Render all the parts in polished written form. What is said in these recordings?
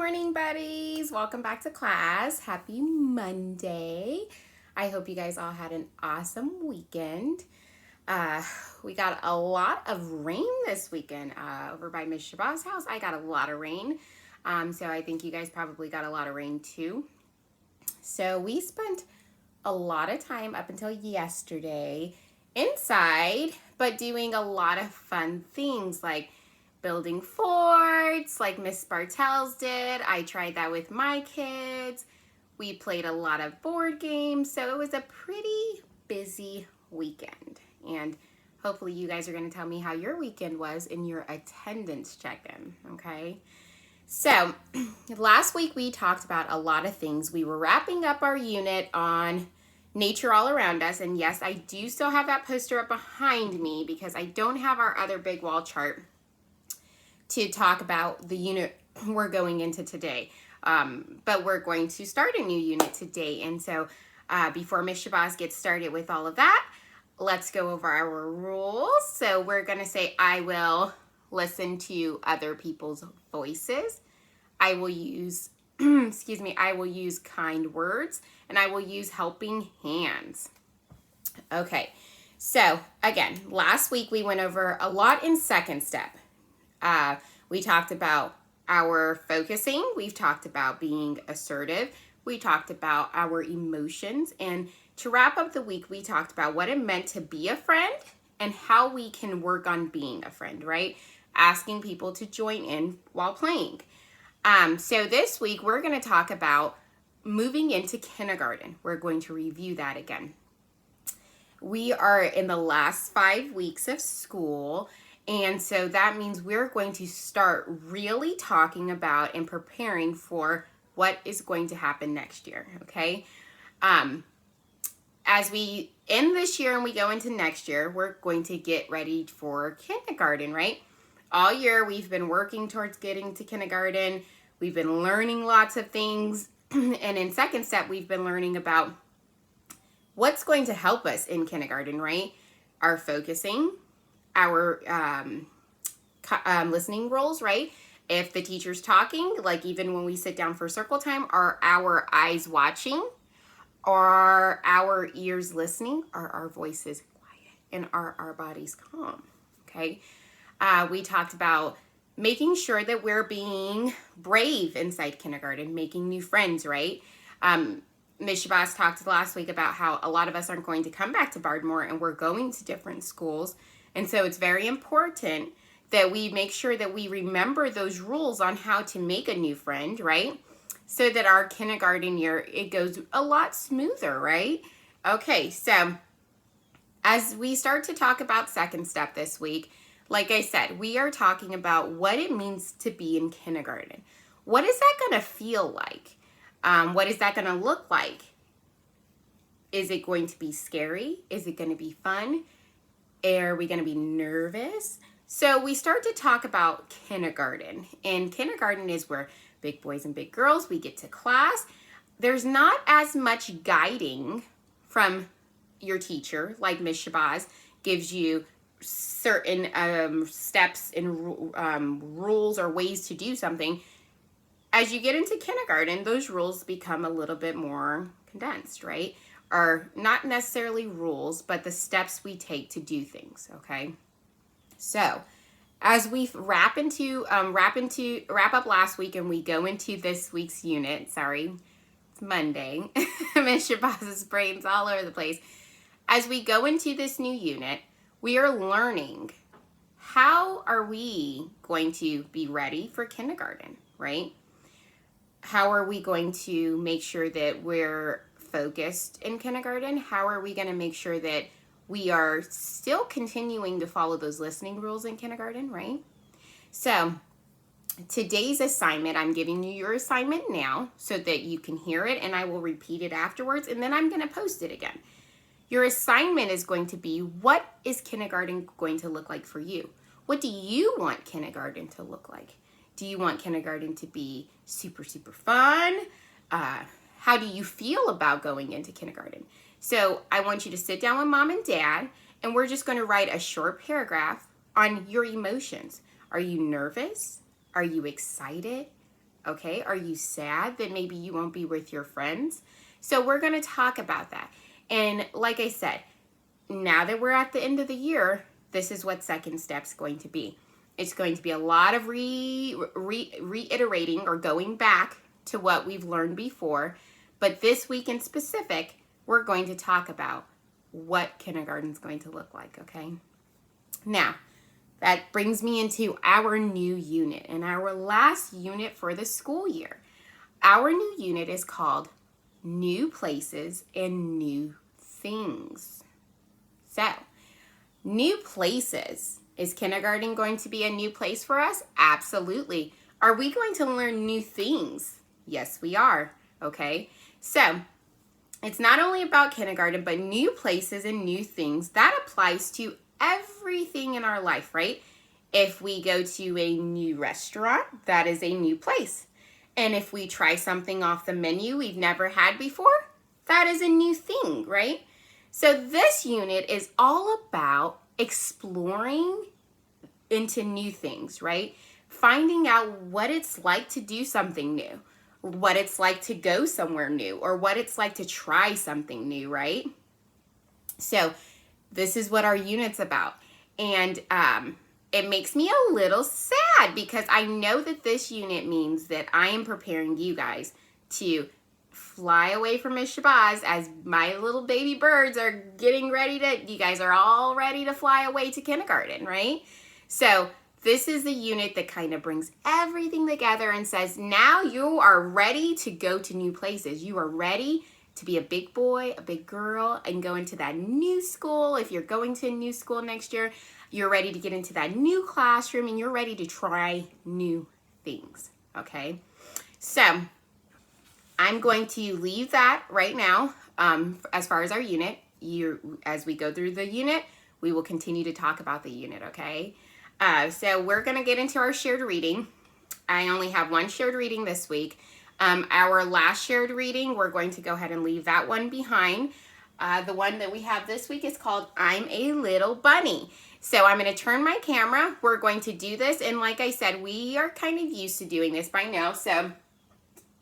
morning, buddies. Welcome back to class. Happy Monday. I hope you guys all had an awesome weekend. We got a lot of rain this weekend over by Miss Shabaz's house. I got a lot of rain. So I think you guys probably got a lot of rain too. So we spent a lot of time up until yesterday inside, but doing a lot of fun things like building forts like Miss Bartels did. I tried that with my kids. We played a lot of board games. So it was a pretty busy weekend. And hopefully you guys are going to tell me how your weekend was in your attendance check-in, okay? So last week we talked about a lot of things. We were wrapping up our unit on nature all around us. And yes, I do still have that poster up behind me because I don't have our other big wall chart to talk about the unit we're going into today. But we're going to start a new unit today. And so before Miss Shabazz gets started with all of that, let's go over our rules. So we're going to say, I will listen to other people's voices. I will use, I will use kind words, and I will use helping hands. Okay, so again, last week we went over a lot in second step. We talked about our focusing. We've talked about being assertive. We talked about our emotions. And to wrap up the week, we talked about what it meant to be a friend and how we can work on being a friend, right? Asking people to join in while playing. So this week, we're going to talk about moving into kindergarten. We're going to review that again. We are in the last 5 weeks of school. And so that means we're going to start really talking about and preparing for what is going to happen next year, okay? As we end this year and we go into next year, we're going to get ready for kindergarten, right? All year we've been working towards getting to kindergarten. We've been learning lots of things. And in second step, we've been learning about what's going to help us in kindergarten, right? Our focusing, our listening roles, right? If the teacher's talking, like even when we sit down for circle time, are our eyes watching? Are our ears listening? Are our voices quiet? And are our bodies calm? Okay. We talked about making sure that we're being brave inside kindergarten, making new friends, right? Ms. Shabazz talked last week about how a lot of us aren't going to come back to Bardmore and we're going to different schools. And so it's very important that we make sure that we remember those rules on how to make a new friend, right? So that our kindergarten year, it goes a lot smoother, right? Okay, so as we start to talk about second step this week, like I said, we are talking about what it means to be in kindergarten. What is that going to feel like? What is that going to look like? Is it going to be scary? Is it going to be fun? Are we going to be nervous? So we start to talk about kindergarten. And kindergarten is where big boys and big girls, we get to class. There's not as much guiding from your teacher, like Miss Shabazz gives you certain steps and rules or ways to do something. As you get into kindergarten, those rules become a little bit more condensed, right? Are not necessarily rules, but the steps we take to do things, okay? So, as we wrap up last week and we go into this week's unit, sorry, it's Monday, Miss Shabazz's brain's all over the place. As we go into this new unit, we are learning how are we going to be ready for kindergarten, right? How are we going to make sure that we're focused in kindergarten? How are we going to make sure that we are still continuing to follow those listening rules in kindergarten, right? So today's assignment, I'm giving you your assignment now so that you can hear it, and I will repeat it afterwards, and then I'm going to post it again. Your assignment is going to be, what is kindergarten going to look like for you? What do you want kindergarten to look like? Do you want kindergarten to be super, super fun? How do you feel about going into kindergarten? So I want you to sit down with mom and dad, and we're just going to write a short paragraph on your emotions. Are you nervous? Are you excited? Okay, are you sad that maybe you won't be with your friends? So we're going to talk about that. And like I said, now that we're at the end of the year, this is what second step's going to be. It's going to be a lot of reiterating or going back to what we've learned before. But this week in specific, we're going to talk about what kindergarten is going to look like, okay? Now, that brings me into our new unit and our last unit for the school year. Our new unit is called New Places and New Things. So, new places. Is kindergarten going to be a new place for us? Absolutely. Are we going to learn new things? Yes, we are. Okay. So, it's not only about kindergarten, but new places and new things. That applies to everything in our life, right? If we go to a new restaurant, that is a new place. And if we try something off the menu we've never had before, that is a new thing, right? So this unit is all about exploring into new things, right? Finding out what it's like to do something new, what it's like to go somewhere new, or what it's like to try something new, right? So this is what our unit's about. And it makes me a little sad because I know that this unit means that I am preparing you guys to fly away from Miss Shabazz as my little baby birds are getting ready to, you guys are all ready to fly away to kindergarten, right? So this is the unit that kind of brings everything together and says, now you are ready to go to new places. You are ready to be a big boy, a big girl, and go into that new school. If you're going to a new school next year, you're ready to get into that new classroom and you're ready to try new things, okay? So I'm going to leave that right now as far as our unit. As we go through the unit, we will continue to talk about the unit, okay? So we're going to get into our shared reading. I only have one shared reading this week. Our last shared reading, we're going to go ahead and leave that one behind. The one that we have this week is called I'm a Little Bunny. So I'm going to turn my camera. We're going to do this. And like I said, we are kind of used to doing this by now. So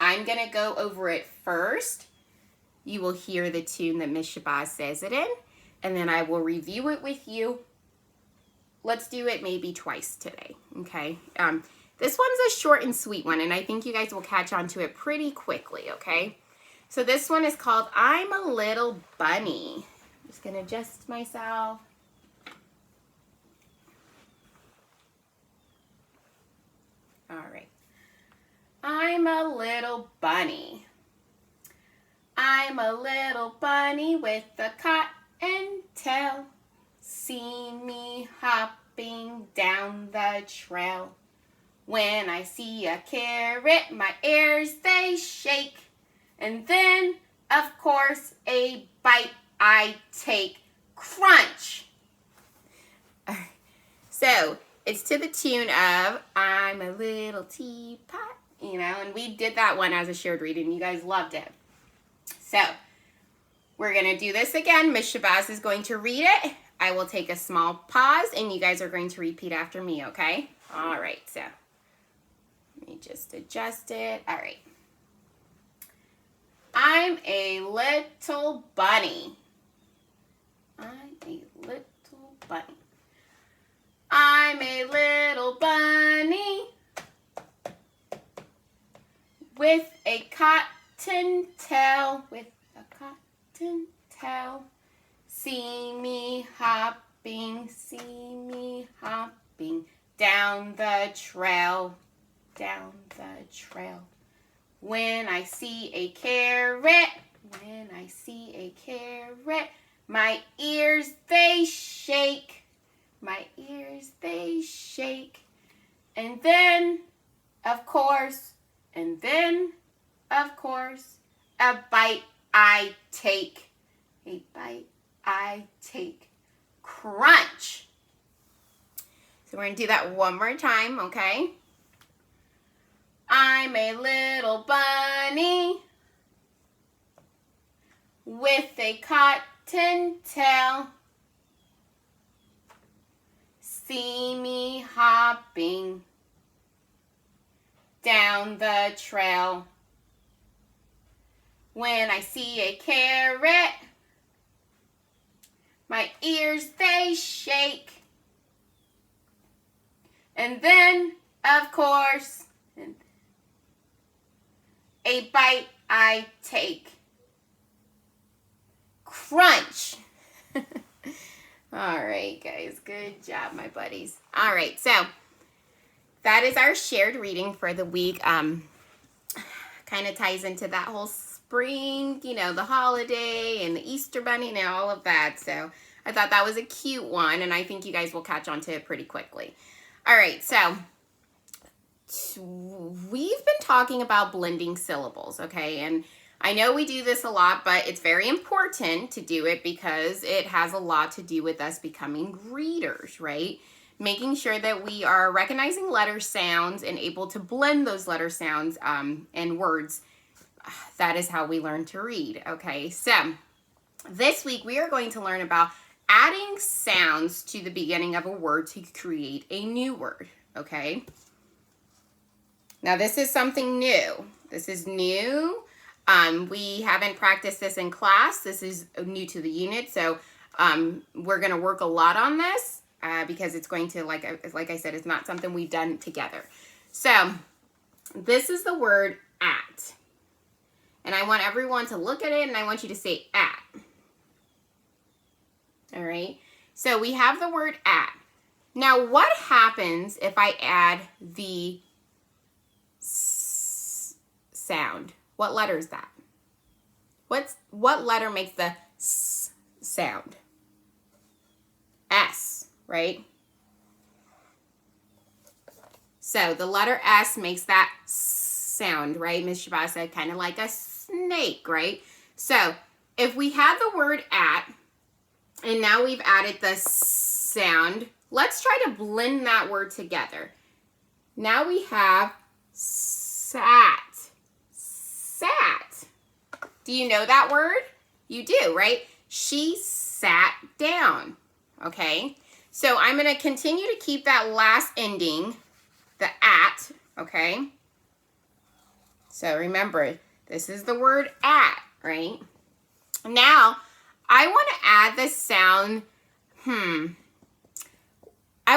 I'm going to go over it first. You will hear the tune that Miss Shabazz says it in. And then I will review it with you. Let's do it maybe twice today, okay? This one's a short and sweet one, and I think you guys will catch on to it pretty quickly, okay? So this one is called I'm a Little Bunny. I'm just going to adjust myself. All right. I'm a little bunny. I'm a little bunny with a cotton tail. See me hopping down the trail. When I see a carrot, my ears they shake. And then, of course, a bite I take. Crunch! So, it's to the tune of I'm a little teapot, you know, and we did that one as a shared reading. You guys loved it. So, we're going to do this again. Miss Shabazz is going to read it. I will take a small pause, and you guys are going to repeat after me, okay? All right, so let me just adjust it. All right. I'm a little bunny. I'm a little bunny. I'm a little bunny with a cotton tail, with a cotton tail. See me hopping down the trail, down the trail. When I see a carrot, my ears they shake, my ears they shake. And then, of course, a bite I take, a bite I take. Crunch. So we're going to do that one more time, okay? I'm a little bunny with a cotton tail. See me hopping down the trail. When I see a carrot, my ears they shake. And then, of course, a bite I take. Crunch. All right, guys. Good job, my buddies. All right, so that is our shared reading for the week. Kind of ties into that whole spring, you know, the holiday and the Easter bunny and all of that. So I thought that was a cute one, and I think you guys will catch on to it pretty quickly. All right, so we've been talking about blending syllables, okay? And I know we do this a lot, but it's very important to do it because it has a lot to do with us becoming readers, right? Making sure that we are recognizing letter sounds and able to blend those letter sounds and words. That is how we learn to read, okay? So this week we are going to learn about adding sounds to the beginning of a word to create a new word, okay? Now this is something new. This is new. We haven't practiced this in class. This is new to the unit, so we're going to work a lot on this because it's going to, like I said, it's not something we've done together. So this is the word at. And I want everyone to look at it, and I want you to say at. All right? So we have the word at. Now, what happens if I add the sound? What letter is that? What letter makes the s sound? S, right? So the letter S makes that sound, right? Ms. Shabazz said kind of like a snake, right? So if we have the word at, and now we've added the sound, let's try to blend that word together. Now we have sat. Sat. Do you know that word? You do, right? She sat down, okay? So I'm going to continue to keep that last ending, the at, okay? So remember, this is the word at, right? Now, I want to add the sound, I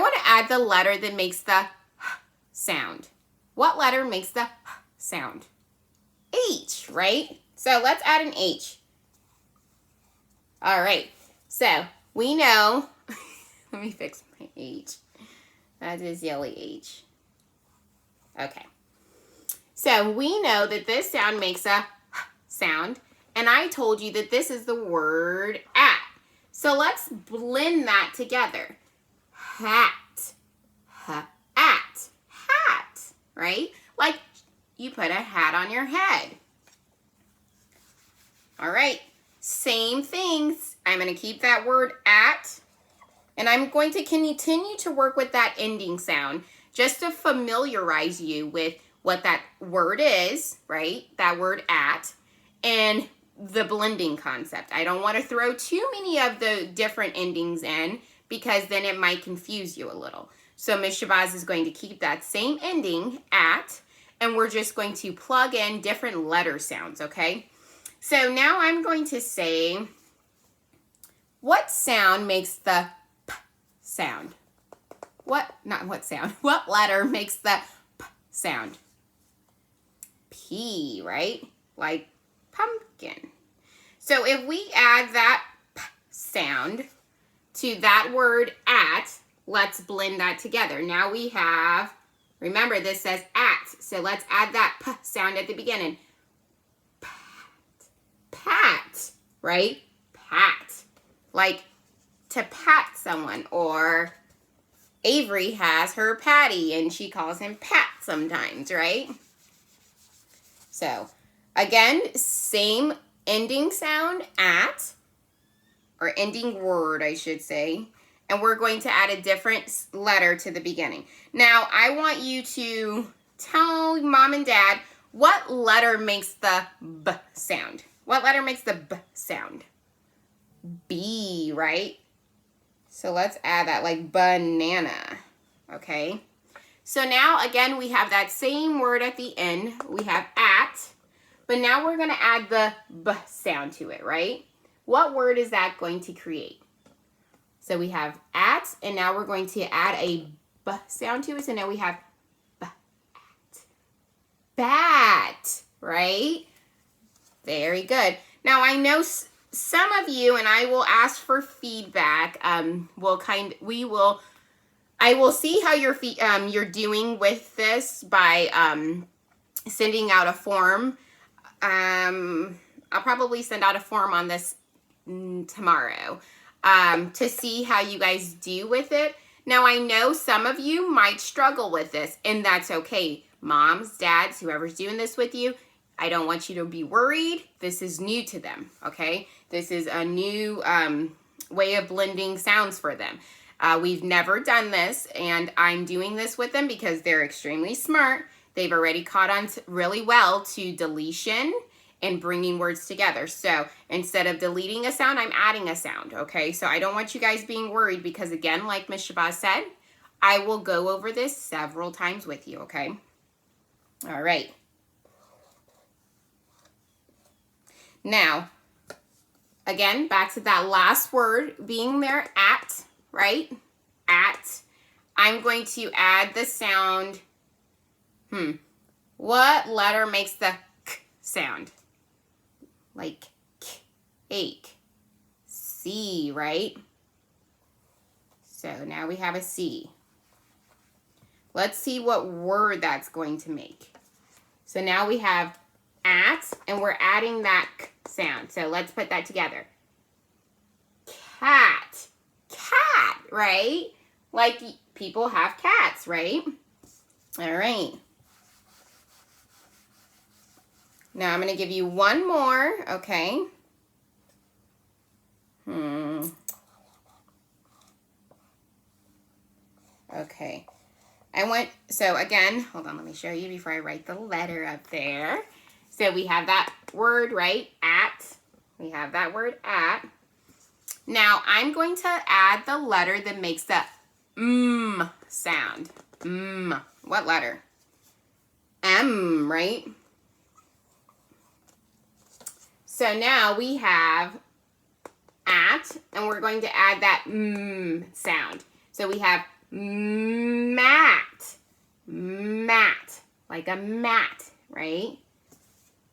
want to add the letter that makes the sound. What letter makes the sound? H, right? So let's add an H. All right, so we know, let me fix my H. That is yellow H. Okay. So we know that this sound makes a sound, and I told you that this is the word at. So let's blend that together. Hat, hat, hat, right? Like you put a hat on your head. All right, same things. I'm going to keep that word at, and I'm going to continue to work with that ending sound just to familiarize you with what that word is, right? That word at, and the blending concept. I don't want to throw too many of the different endings in because then it might confuse you a little. So Ms. Shabazz is going to keep that same ending at, and we're just going to plug in different letter sounds, okay? So now I'm going to say, what sound makes the p sound? What letter makes the p sound? P, right? Like pumpkin. So if we add that p sound to that word at, let's blend that together. Now we have, remember this says at, so let's add that p sound at the beginning. Pat, right? Pat. Like to pat someone, or Avery has her Patty and she calls him Pat sometimes, right? So again, same ending sound at, or ending word, I should say, and we're going to add a different letter to the beginning. Now, I want you to tell mom and dad what letter makes the B sound. What letter makes the B sound? B, right? So let's add that, like banana, okay? So now, again, we have that same word at the end. We have at, but now we're going to add the B sound to it, right? What word is that going to create? So we have at, and now we're going to add a B sound to it. So now we have bat. Bat, right? Very good. Now I know some of you, and I will ask for feedback. I will see how you're doing with this by sending out a form. I'll probably send out a form on this tomorrow to see how you guys do with it. Now, I know some of you might struggle with this, and that's okay. Moms, dads, whoever's doing this with you, I don't want you to be worried. This is new to them, okay? This is a new way of blending sounds for them. We've never done this, and I'm doing this with them because they're extremely smart. They've already caught on really well to deletion and bringing words together. So instead of deleting a sound, I'm adding a sound, okay? So I don't want you guys being worried because, again, like Ms. Shabazz said, I will go over this several times with you, okay? All right. Now, again, back to that last word being there, at, right? At. I'm going to add the sound. What letter makes the k sound? Like k, ache. C, right? So now we have a C. Let's see what word that's going to make. So now we have at, and we're adding that k sound. So let's put that together. Cat. Cat, right? Like people have cats, right? All right. Now I'm going to give you one more, okay? Okay. So again, hold on, let me show you before I write the letter up there. So we have that word, right? At. We have that word at. Now I'm going to add the letter that makes the sound. What letter? M, right? So now we have at, and we're going to add that sound. So we have mat, mat, like a mat, right?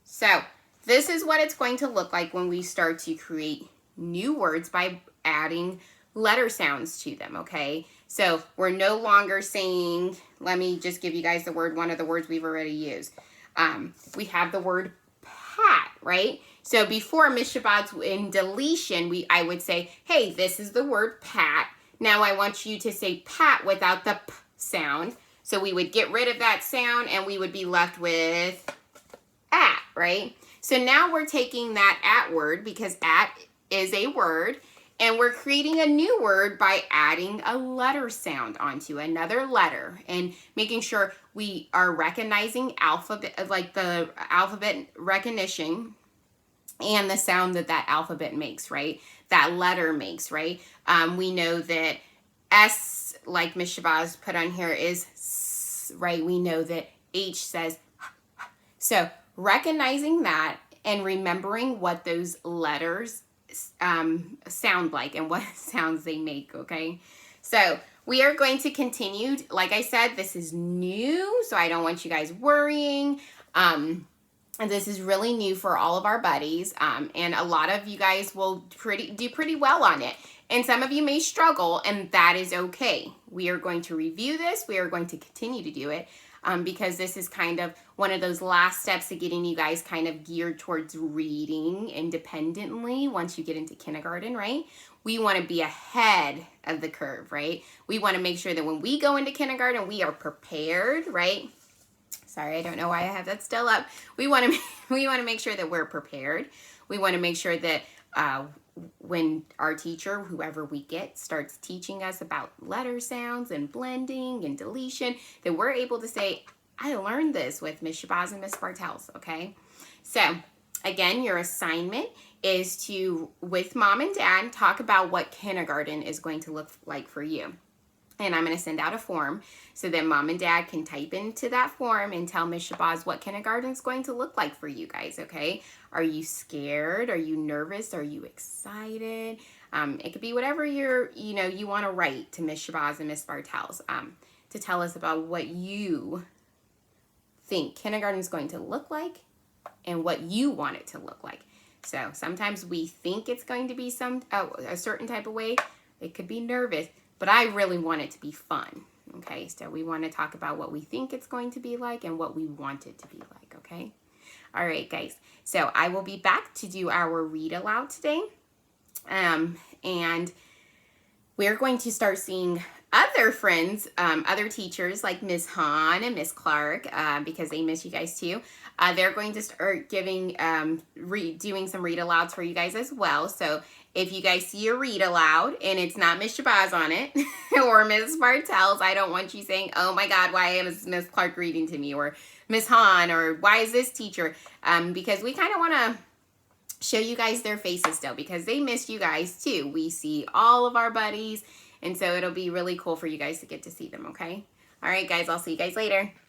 So this is what it's going to look like when we start to create new words by adding letter sounds to them, okay? So we're no longer saying, let me just give you guys the word, one of the words we've already used. We have the word pat, right? So before Ms. Shabazz in deletion, I would say, hey, this is the word pat. Now I want you to say pat without the p sound. So we would get rid of that sound and we would be left with at, right? So now we're taking that at word, because at is a word, and we're creating a new word by adding a letter sound onto another letter and making sure we are recognizing alphabet, like the alphabet recognition and the sound that that alphabet makes, right? That letter makes, right? We know that S, like Ms. Shabazz put on here, is S, right? We know that H says so recognizing that and remembering what those letters sound like and what sounds they make, okay? So we are going to continue. Like I said, this is new, so I don't want you guys worrying. And this is really new for all of our buddies, and a lot of you guys will do pretty well on it. And some of you may struggle, and that is okay. We are going to review this. We are going to continue to do it because this is kind of one of those last steps of getting you guys kind of geared towards reading independently once you get into kindergarten, right? We want to be ahead of the curve, right? We want to make sure that when we go into kindergarten, we are prepared, right? Sorry, I don't know why I have that still up. We want to make sure that we're prepared. We want to make sure that when our teacher, whoever we get, starts teaching us about letter sounds and blending and deletion, that we're able to say, I learned this with Ms. Shabazz and Ms. Bartels, okay? So, again, your assignment is to, with mom and dad, talk about what kindergarten is going to look like for you. And I'm going to send out a form so that mom and dad can type into that form and tell Miss Shabazz what kindergarten is going to look like for you guys, okay? Are you scared? Are you nervous? Are you excited? It could be whatever you want to write to Miss Shabazz and Miss Bartels to tell us about what you think kindergarten is going to look like and what you want it to look like. So sometimes we think it's going to be a certain type of way. It could be nervous. But I really want it to be fun, okay? So we want to talk about what we think it's going to be like and what we want it to be like, okay? All right, guys. So I will be back to do our read aloud today. And we're going to start seeing other friends, other teachers like Miss Hahn and Miss Clark, because they miss you guys too. They're going to start doing some read alouds for you guys as well. So if you guys see a read aloud and it's not Miss Shabazz on it or Miss Bartels, I don't want you saying, oh my God, why is Miss Clark reading to me? Or Miss Hahn, or why is this teacher? Because we kind of want to show you guys their faces still because they miss you guys too. We see all of our buddies, and so it'll be really cool for you guys to get to see them, okay? All right, guys, I'll see you guys later.